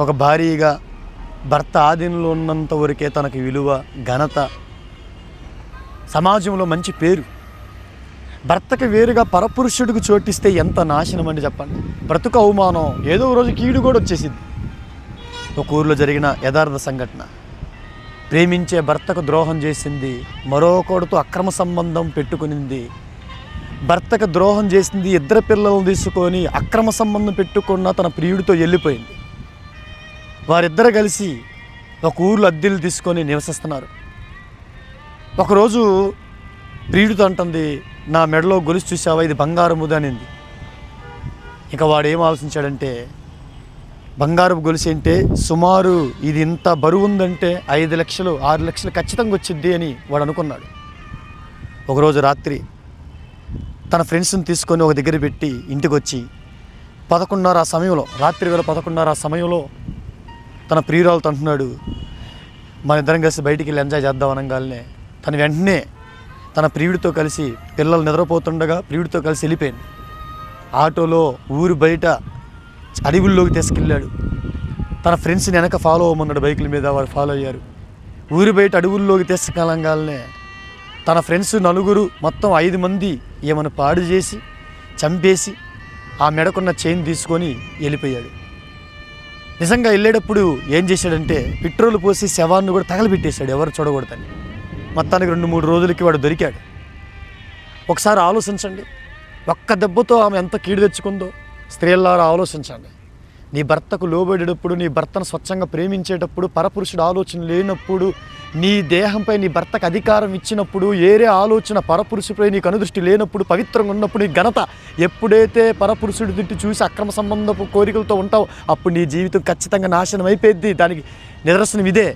ఒక భార్యగా భర్త ఆధీనంలో ఉన్నంత వరకే తనకి విలువ, ఘనత, సమాజంలో మంచి పేరు. భర్తకి వేరుగా పరపురుషుడికి చోటిస్తే ఎంత నాశనం అండి చెప్పండి. బ్రతుకు అవమానం, ఏదో రోజు కీడు కూడా వచ్చేసింది. ఒక ఊరిలో జరిగిన యథార్థ సంఘటన. ప్రేమించే భర్తకు ద్రోహం చేసింది, మరొకడితో అక్రమ సంబంధం పెట్టుకునింది. భర్తకు ద్రోహం చేసింది, ఇద్దరు పిల్లలను తీసుకొని అక్రమ సంబంధం పెట్టుకున్న తన ప్రియుడితో వెళ్ళిపోయింది. వారిద్దరు కలిసి ఒక ఊర్లో అద్దెలు తీసుకొని నివసిస్తున్నారు. ఒకరోజు ప్రియుడితో అంటుంది, నా మెడలో గొలుసు చూసావా, ఇది బంగారముది అనింది. ఇక వాడు ఏం ఆలోచించాడంటే, బంగారపు గొలుసు అంటే సుమారు ఇది ఇంత బరువు ఉందంటే 5 లక్షలు 6 లక్షలు ఖచ్చితంగా వచ్చిద్ది అని వాడు అనుకున్నాడు. ఒకరోజు రాత్రి తన ఫ్రెండ్స్ని తీసుకొని ఒక దగ్గర పెట్టి ఇంటికి వచ్చి 11:30 ఆ సమయంలో, రాత్రి వేళ 11:30 ఆ సమయంలో తన ప్రియురాలతో అంటున్నాడు, మన ఇద్దరం కలిసి బయటికి వెళ్ళి ఎంజాయ్ చేద్దాం అనగానే తను వెంటనే తన ప్రియుడితో కలిసి, పిల్లలు నిద్రపోతుండగా ప్రియుడితో కలిసి వెళ్ళిపోయింది. ఆటోలో ఊరు బయట అడవుల్లోకి తీసుకెళ్ళాడు. తన ఫ్రెండ్స్ని వెనక ఫాలో అవ్వమన్నాడు, బైకుల మీద. వారు ఫాలో అయ్యారు. ఊరి బయట అడవుల్లోకి తీసుకెళ్ళగానే తన ఫ్రెండ్స్ నలుగురు, మొత్తం 5 మంది ఏమైనా పాడు చేసి చంపేసి ఆ మెడకున్న చైన్ తీసుకొని వెళ్ళిపోయాడు. నిజంగా వెళ్ళేటప్పుడు ఏం చేశాడంటే, పెట్రోల్ పోసి శవాన్ని కూడా తగలబెట్టేశాడు, ఎవరు చూడకూడదని. మొత్తానికి 2-3 రోజులకి వాడు దొరికాడు. ఒకసారి ఆలోచించండి, ఒక్క దెబ్బతో ఆమె ఎంత కీడు తెచ్చుకుందో. స్త్రీలారా ఆలోచించండి. నీ భర్తకు లోబడేటప్పుడు, నీ భర్తను స్వచ్ఛంగా ప్రేమించేటప్పుడు, పరపురుషుడు ఆలోచన లేనప్పుడు, నీ దేహంపై నీ భర్తకు అధికారం ఇచ్చినప్పుడు, ఏరే ఆలోచన పరపురుషుడిపై నీకు అనుదృష్టి లేనప్పుడు, పవిత్రంగా ఉన్నప్పుడు, నీ ఘనత ఎప్పుడైతే పరపురుషుడి తిట్టి చూసి అక్రమ సంబంధపు కోరికలతో ఉంటావు, అప్పుడు నీ జీవితం ఖచ్చితంగా నాశనం అయిపోయింది. దానికి నిదర్శనం ఇదే.